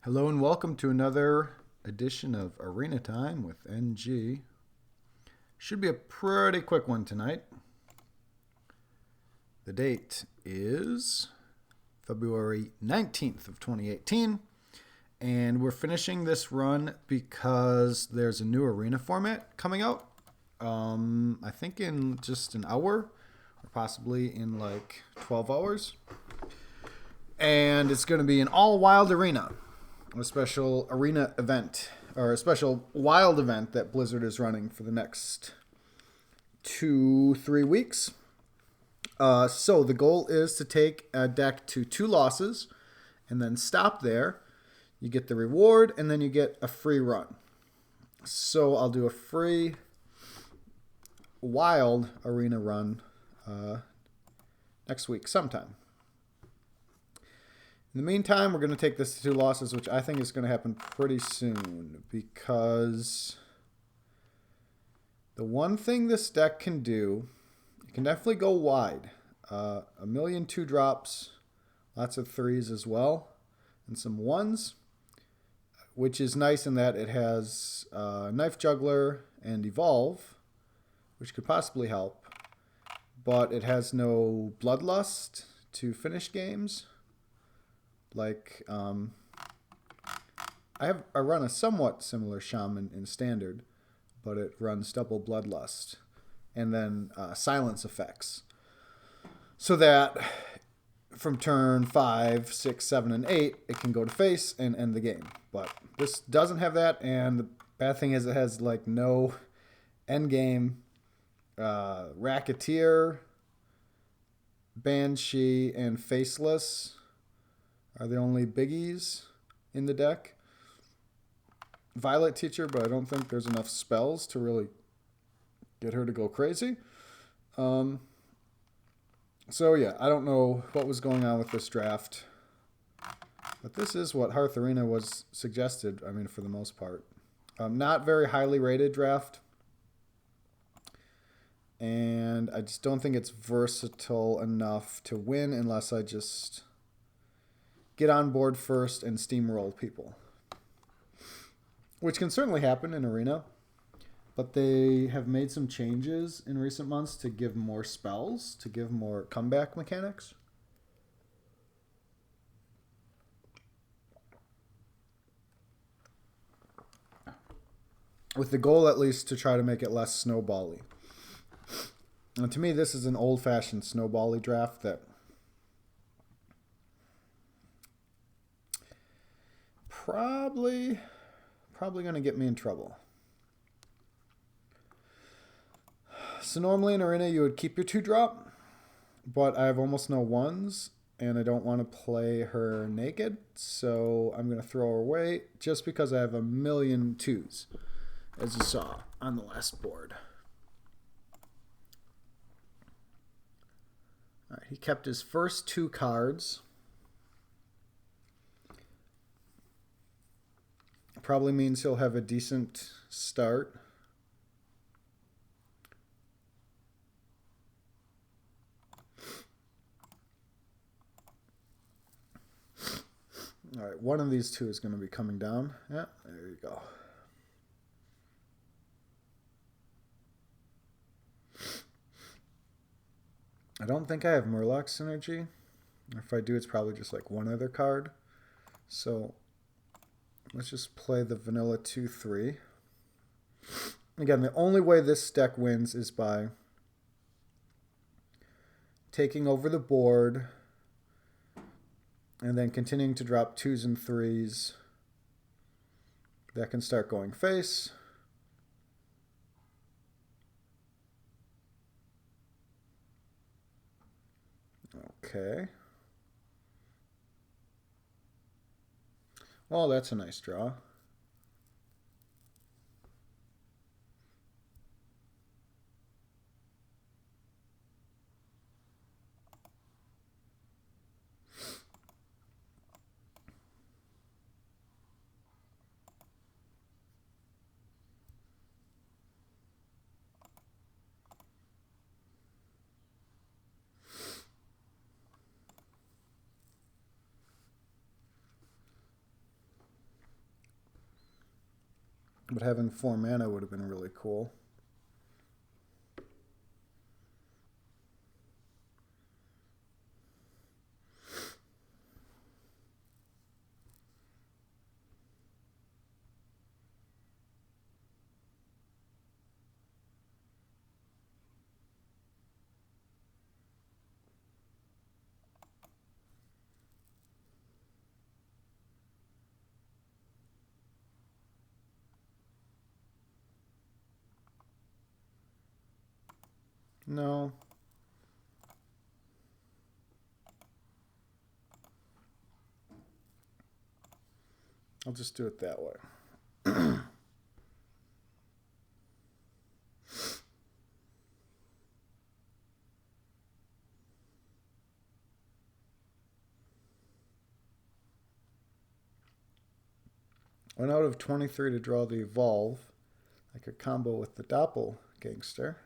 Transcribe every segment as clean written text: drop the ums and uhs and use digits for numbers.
Hello and welcome to another edition of Arena Time with NG. Should be a pretty quick one tonight. The date is February 19th of 2018, and we're finishing this run because there's a new arena format coming out. I think in just an hour, or possibly in like 12 hours. And it's going to be an all-wild arena. A special arena event, or a special wild event that Blizzard is running for the next 2-3 weeks. So the goal is to take a deck to 2 losses and then stop there. You get the reward and then you get a free run. So I'll do a free wild arena run next week sometime. In the meantime, we're going to take this to 2 losses, which I think is going to happen pretty soon, because the one thing this deck can do, it can definitely go wide. A million 2-drops, lots of 3s as well, and some 1s, which is nice in that it has Knife Juggler and Evolve, which could possibly help, but it has no Bloodlust to finish games. Like, I run a somewhat similar Shaman in Standard, but it runs double Bloodlust and then silence effects. So that from turn 5, 6, 7, and 8, it can go to face and end the game. But this doesn't have that, and the bad thing is it has like no end game. Racketeer, Banshee, and Faceless are the only biggies in the deck. Violet Teacher, but I don't think there's enough spells to really get her to go crazy. So yeah, I don't know what was going on with this draft, but this is what Hearth Arena was suggested, I mean, for the most part. Not very highly rated draft, and I just don't think it's versatile enough to win unless I just get on board first and steamroll people, which can certainly happen in Arena, but they have made some changes in recent months to give more spells, to give more comeback mechanics. With the goal, at least, to try to make it less snowbally. And to me, this is an old-fashioned snowbally draft that probably going to get me in trouble. So normally in Arena you would keep your 2-drop, but I have almost no 1s, and I don't want to play her naked, so I'm going to throw her away just because I have a million 2s, as you saw on the last board. All right, he kept his first 2 cards. Probably means he'll have a decent start. All right, one of these 2 is going to be coming down. Yeah, there you go. I don't think I have Murloc Synergy. If I do, it's probably just like one other card. So let's just play the vanilla 2-3. Again, the only way this deck wins is by taking over the board and then continuing to drop 2s and 3s. That can start going face. Okay. Well, that's a nice draw. But having 4 mana would have been really cool. No. I'll just do it that way. One out of 23 to draw the Evolve. I could combo with the Doppelgangster.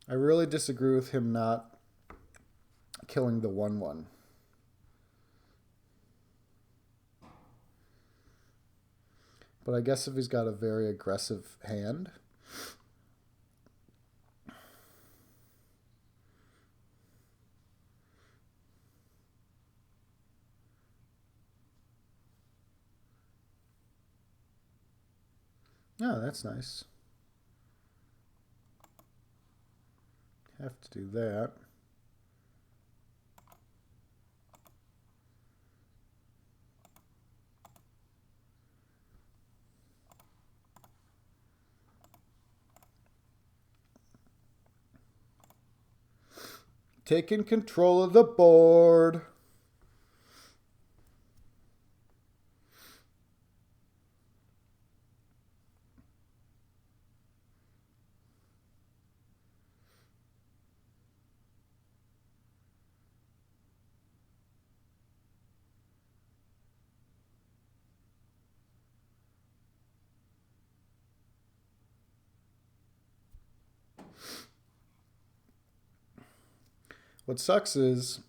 I really disagree with him not killing the 1/1. But I guess if he's got a very aggressive hand. Oh, that's nice. Have to do that. Taking control of the board. What sucks is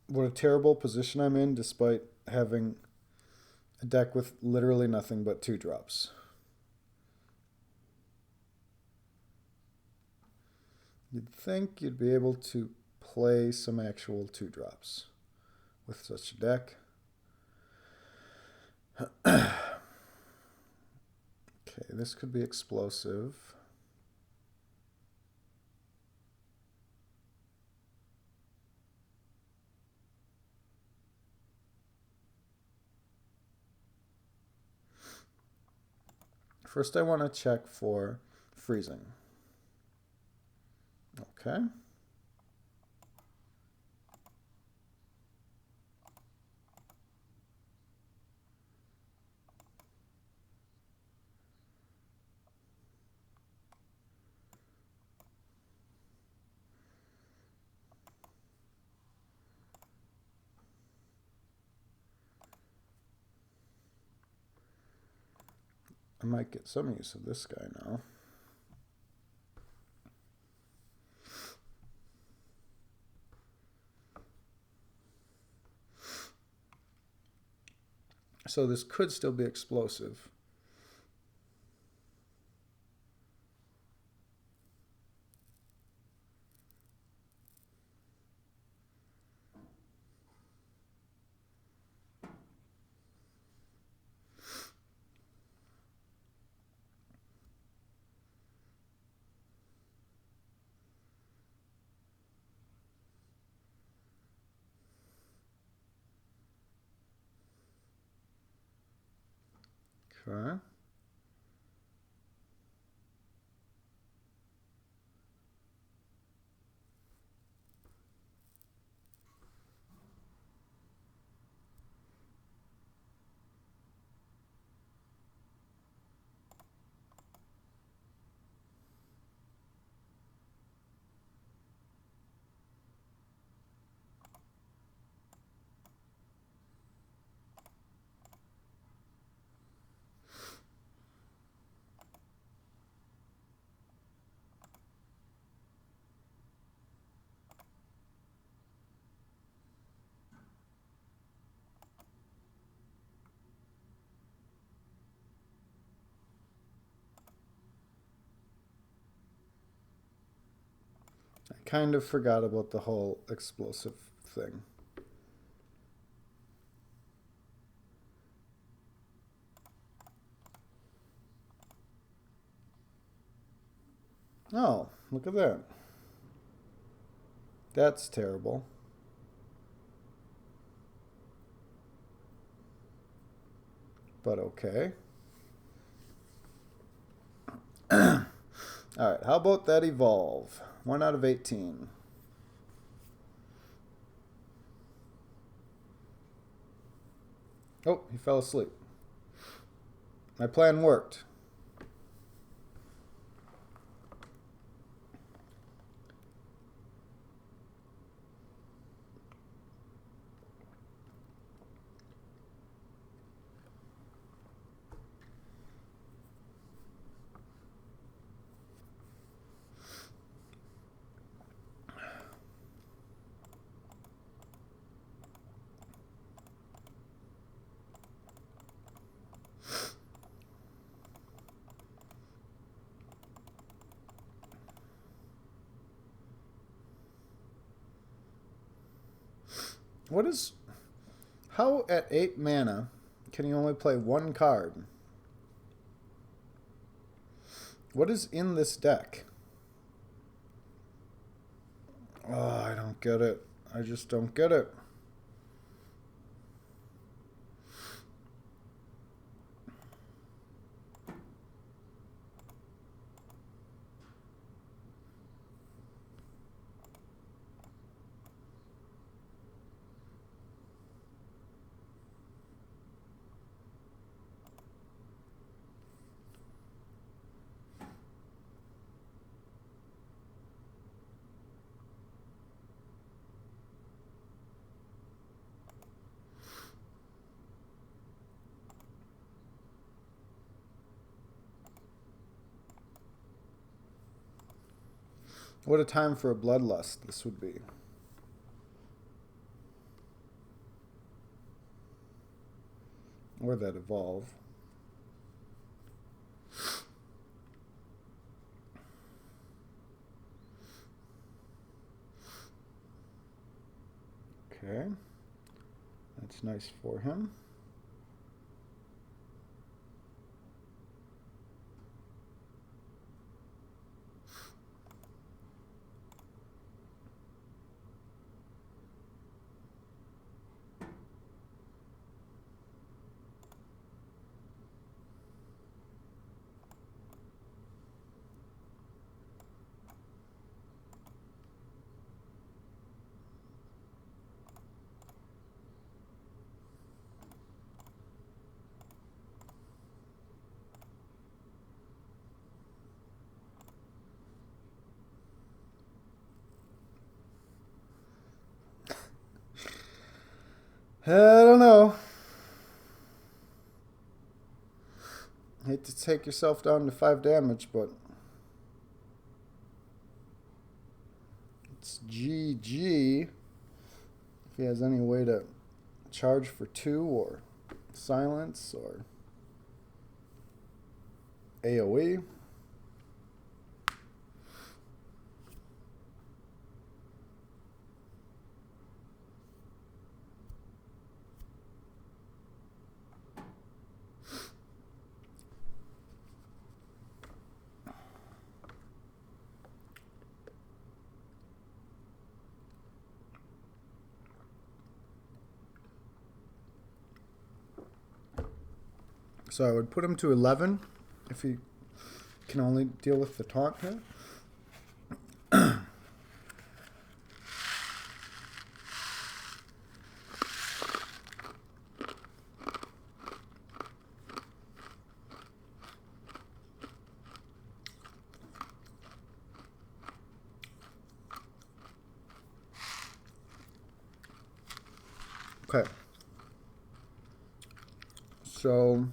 what a terrible position I'm in despite having a deck with literally nothing but 2-drops. You'd think you'd be able to play some actual 2-drops with such a deck. Okay, this could be explosive. First, I want to check for freezing. Okay. I might get some use of this guy now. So this could still be explosive. Okay. kind of forgot about the whole explosive thing. Oh, look at that. That's terrible. But okay. Alright, how about that evolve? 1 out of 18. Oh, he fell asleep. My plan worked. What is... How at 8 mana can you only play 1 card? What is in this deck? Oh, I don't get it. I just don't get it. What a time for a bloodlust this would be. Or that evolve. Okay. That's nice for him. I don't know. Hate to take yourself down to 5 damage, but it's GG. If he has any way to charge for 2 or silence or AoE. So I would put him to 11 if he can only deal with the taunt here. Okay. So...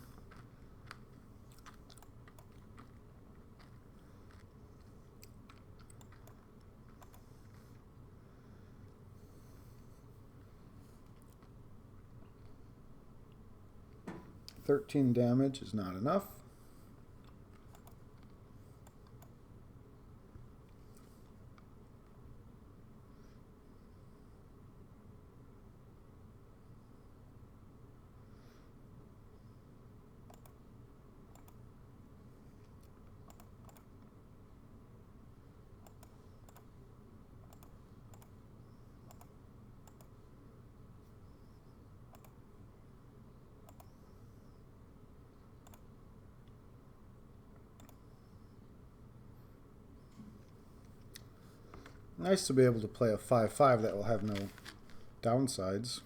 $13 damage is not enough. Nice to be able to play a 5/5 that will have no downsides.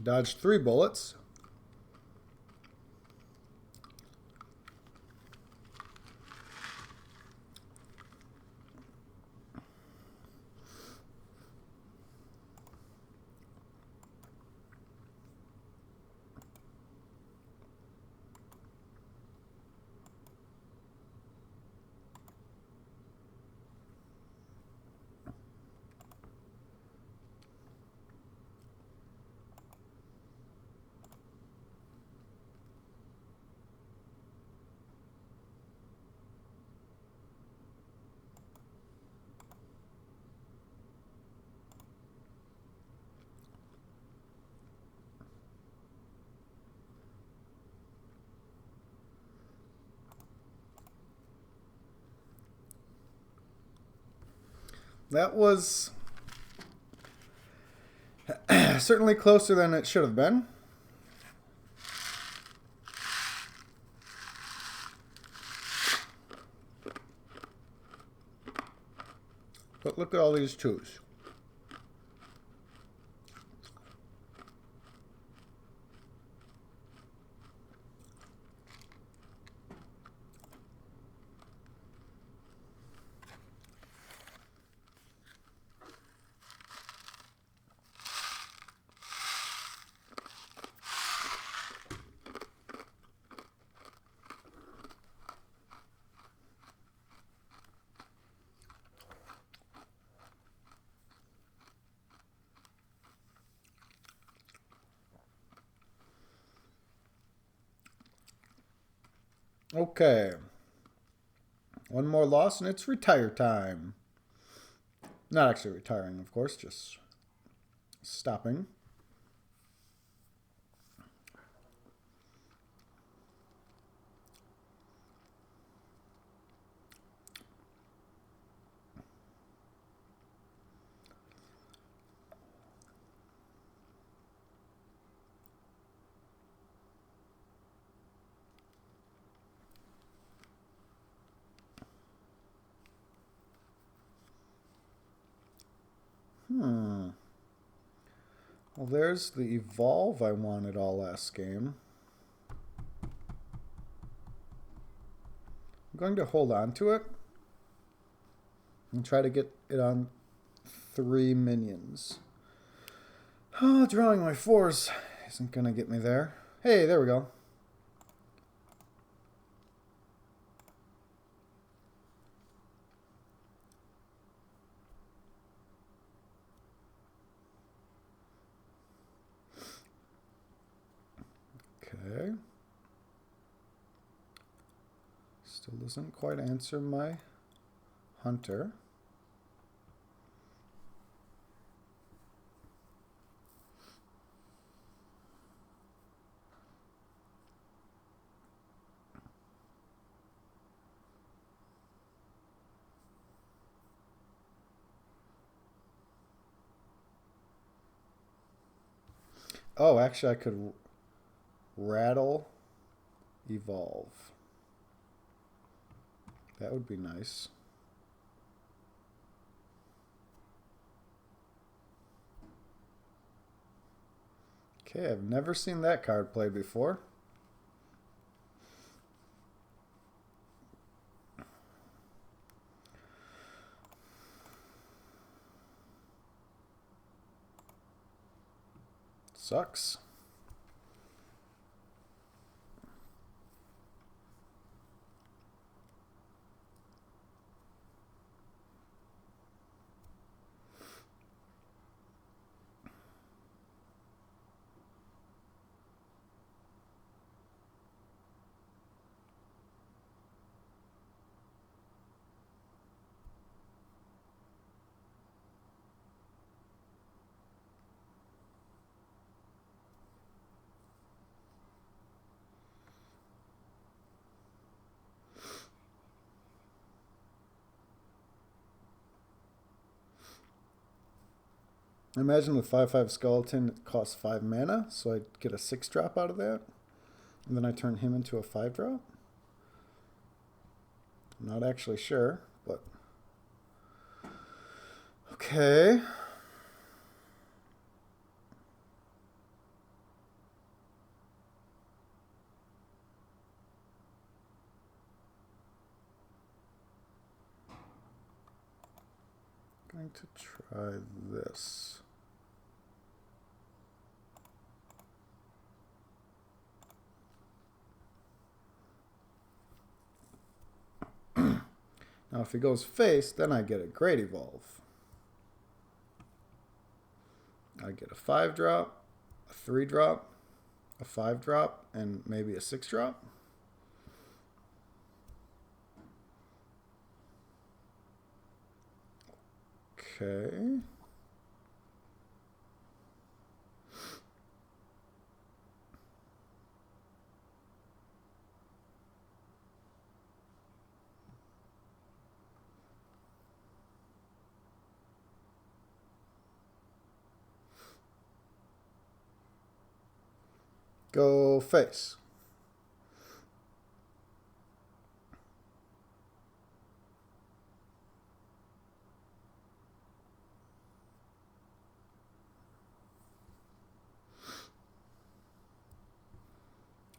Dodged 3 bullets. That was certainly closer than it should have been. But look at all these 2s. Okay. One more loss and it's retire time. Not actually retiring, of course, just stopping. Well, there's the evolve I wanted all last game. I'm going to hold on to it and try to get it on 3 minions. Oh, drawing my 4s isn't going to get me there. Hey, there we go. Okay. Still doesn't quite answer my hunter. Oh, actually I could rattle evolve. That would be nice. Okay, I've never seen that card played before. Sucks. Imagine with 5/5 skeleton, it costs 5 mana, so I get a 6-drop out of that. And then I turn him into a 5-drop. I'm not actually sure, but okay. I'm going to try this. Now if he goes face, then I get a Great Evolve. I get a 5-drop, a 3-drop, a 5-drop, and maybe a 6-drop. Okay. Go face.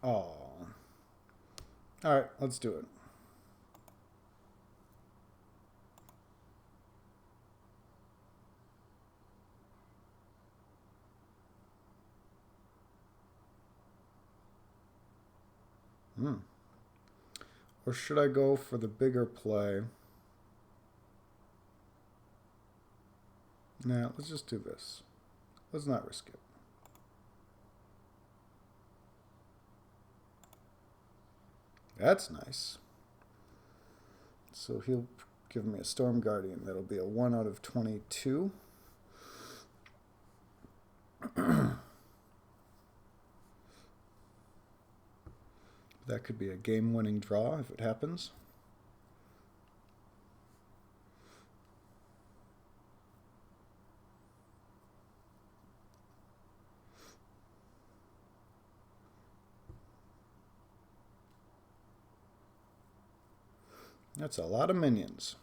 Oh. Alright, let's do it. Or should I go for the bigger play? Nah, let's just do this. Let's not risk it. That's nice. So he'll give me a Storm Guardian. That'll be a 1 out of 22. That could be a game-winning draw if it happens. That's a lot of minions.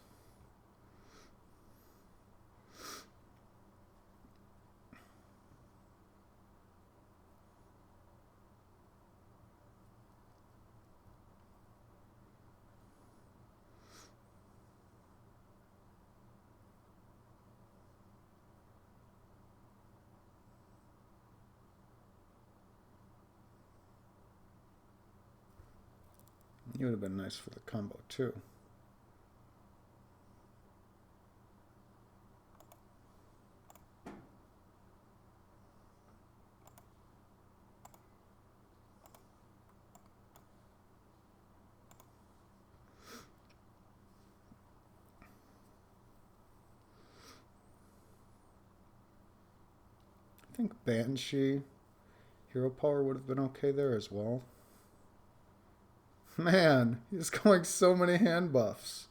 You would have been nice for the combo too. I think Banshee Hero Power would have been okay there as well. Man, he's going so many hand buffs.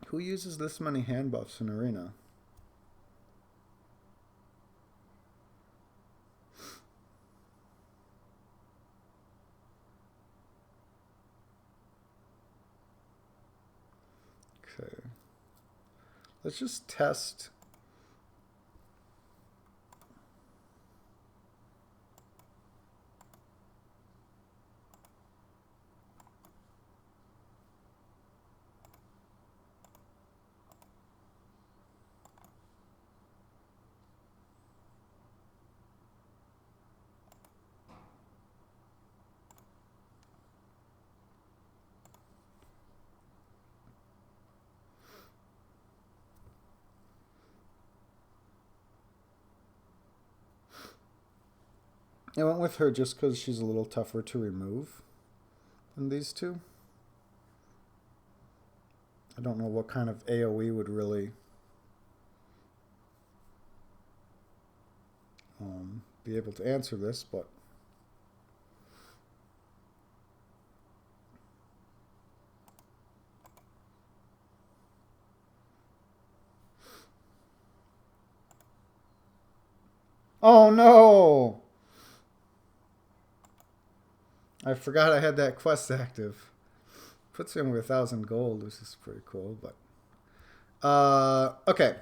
Who uses this many hand buffs in Arena? Okay. Let's just test. I went with her just because she's a little tougher to remove than these two. I don't know what kind of AoE would really be able to answer this, but Oh no! I forgot I had that quest active. Puts him with 1,000 gold, which is pretty cool, but okay.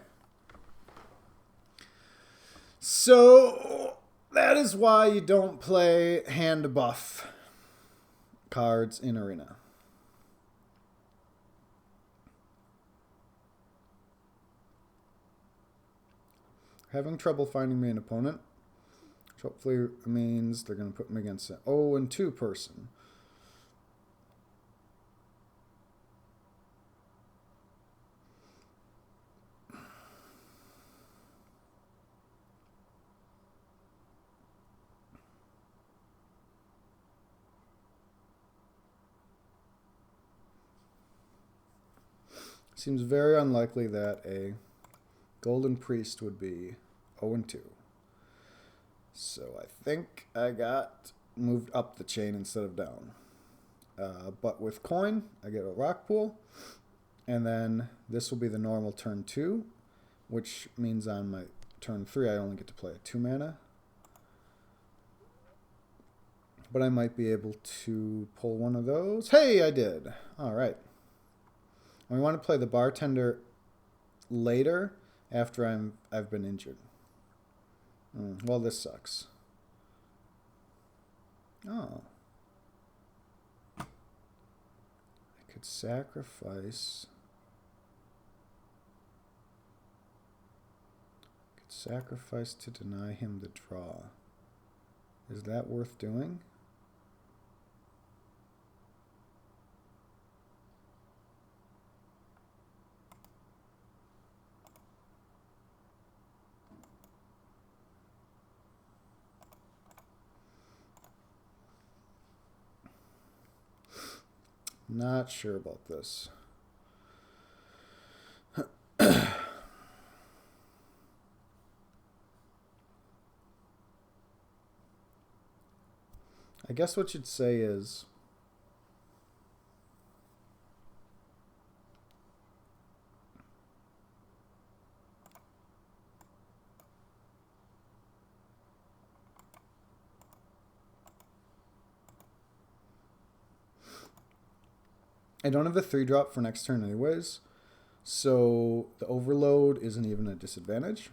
So that is why you don't play hand buff cards in Arena. Having trouble finding me an opponent, which hopefully means they're going to put me against an 0-2 person. Seems very unlikely that a Golden Priest would be 0-2. So I think I got moved up the chain instead of down. But with coin, I get a rock pool. And then this will be the normal turn 2, which means on my turn 3 I only get to play a 2 mana. But I might be able to pull one of those. Hey, I did. All right. And we want to play the bartender later after I've been injured. Well, this sucks. Oh. I could sacrifice. Sacrifice to deny him the draw. Is that worth doing? Not sure about this. I guess what you'd say is I don't have the 3-drop for next turn anyways, so the overload isn't even a disadvantage.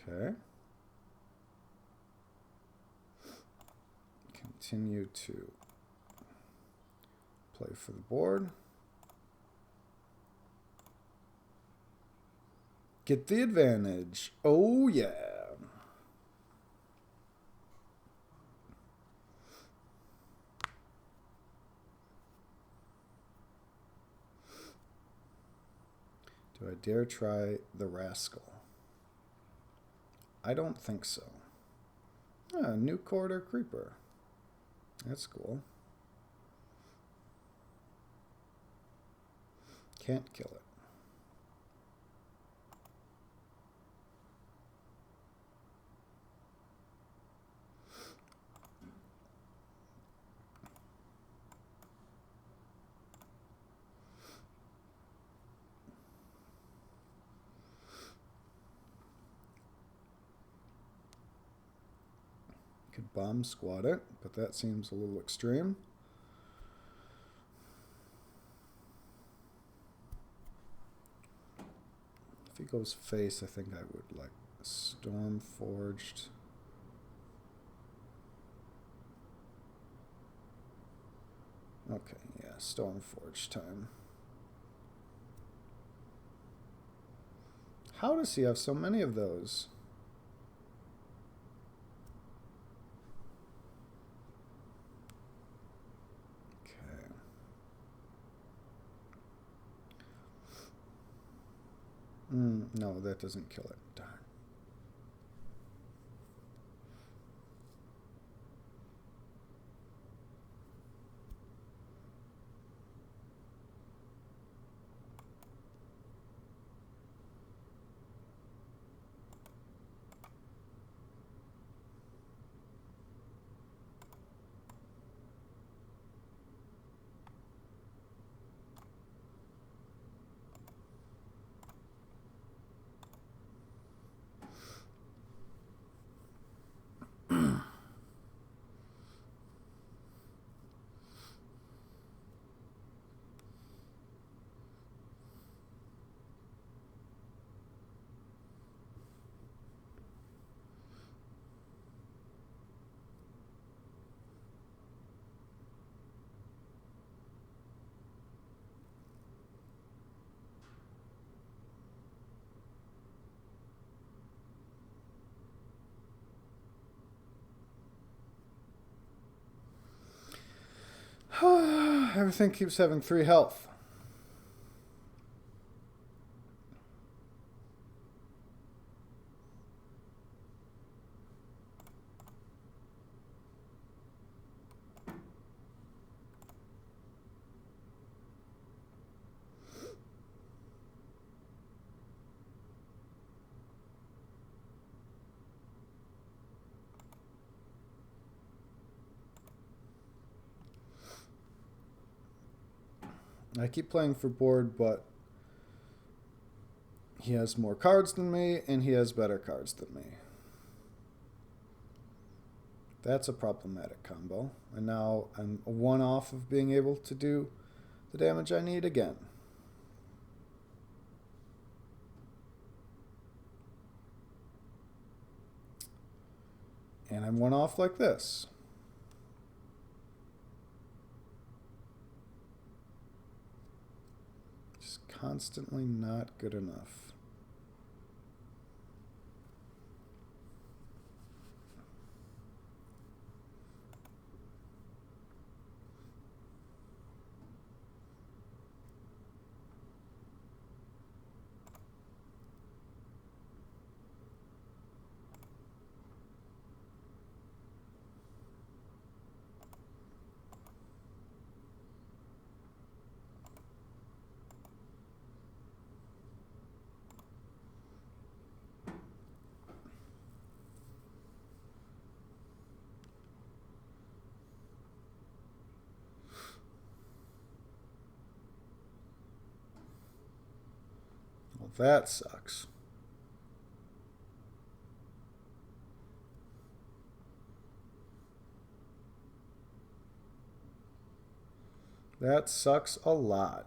Okay. Continue to play for the board. Get the advantage. Oh, yeah. Do I dare try the Rascal? I don't think so. New Quarter Creeper. That's cool. Can't kill it. Could bomb squad it, but that seems a little extreme. If he goes face, I think I would like Stormforged. Okay, yeah, Stormforged time. How does he have so many of those? No, that doesn't kill it. Darn. Everything keeps having 3 health. I keep playing for board, but he has more cards than me, and he has better cards than me. That's a problematic combo. And now I'm 1 off of being able to do the damage I need again. And I'm 1 off like this. Just constantly not good enough. Well, that sucks. That sucks a lot.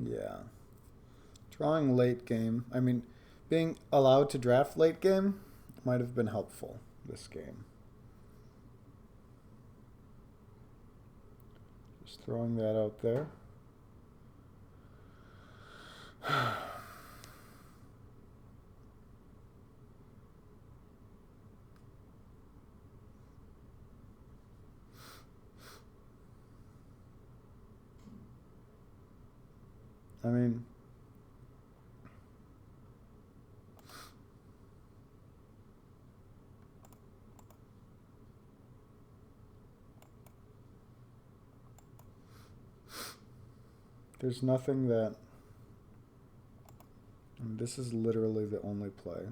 Yeah. Drawing late game. I mean, being allowed to draft late game might have been helpful this game. Just throwing that out there. I mean, there's nothing that... I mean, this is literally the only play.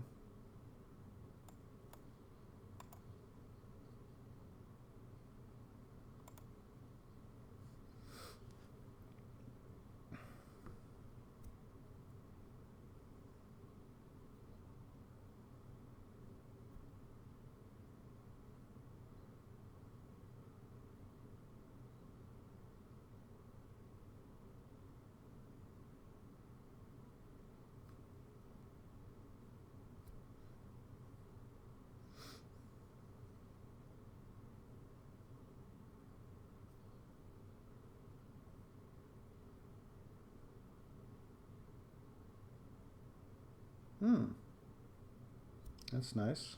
That's nice.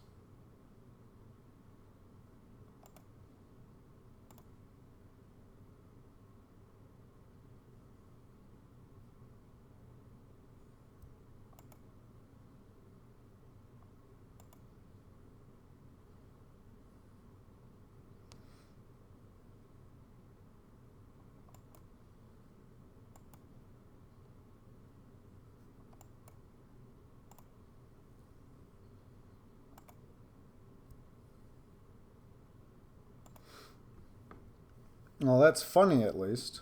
Well, that's funny at least.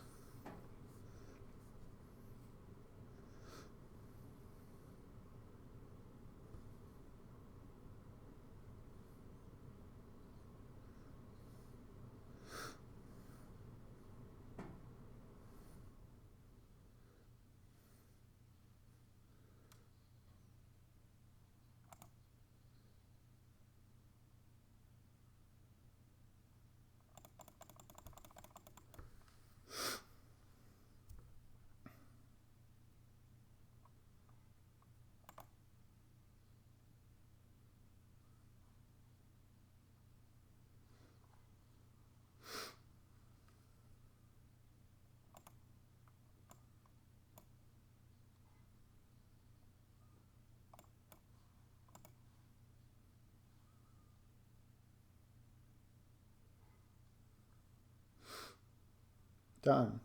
Done.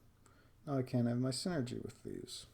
Now I can't have my synergy with these.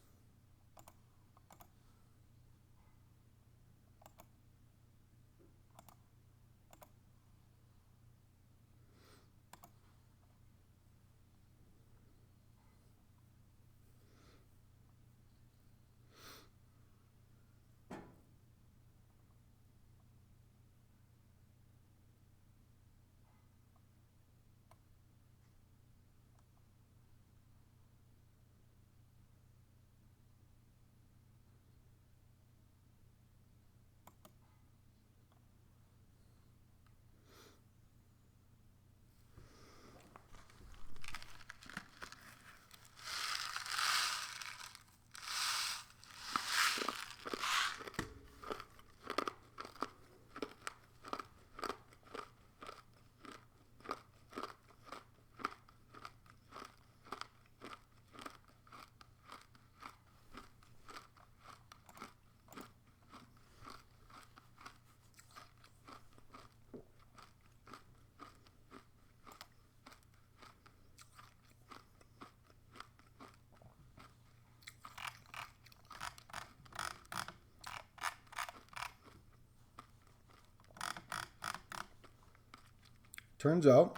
Turns out,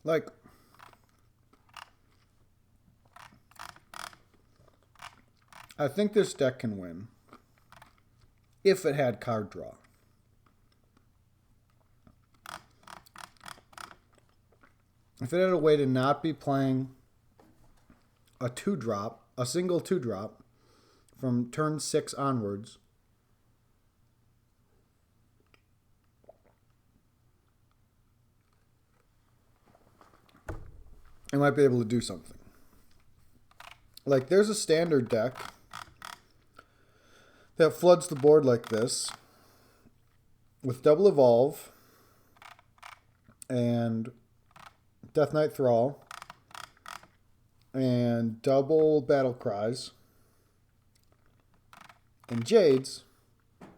like, I think this deck can win if it had card draw. If it had a way to not be playing a 2-drop, a single 2-drop from turn 6 onwards, I might be able to do something. Like, there's a standard deck that floods the board like this with double evolve and Death Knight Thrall and double battle cries and Jades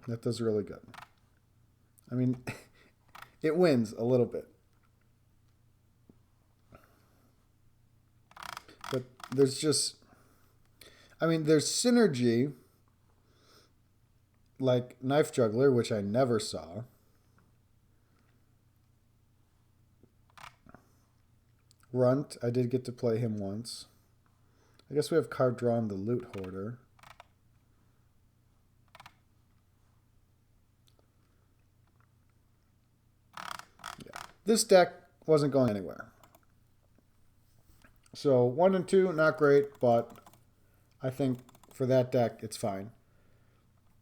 that does really good. I mean, it wins a little bit. But there's just, I mean, there's synergy like Knife Juggler, which I never saw. Runt, I did get to play him once. I guess we have card draw on the Loot Hoarder. Yeah. This deck wasn't going anywhere. So 1 and 2, not great, but I think for that deck, it's fine.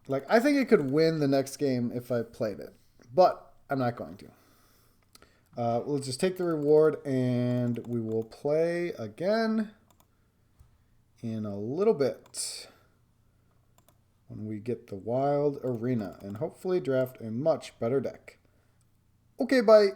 Like, I think it could win the next game if I played it, but I'm not going to. We'll just take the reward and we will play again in a little bit when we get the Wild Arena and hopefully draft a much better deck. Okay, bye.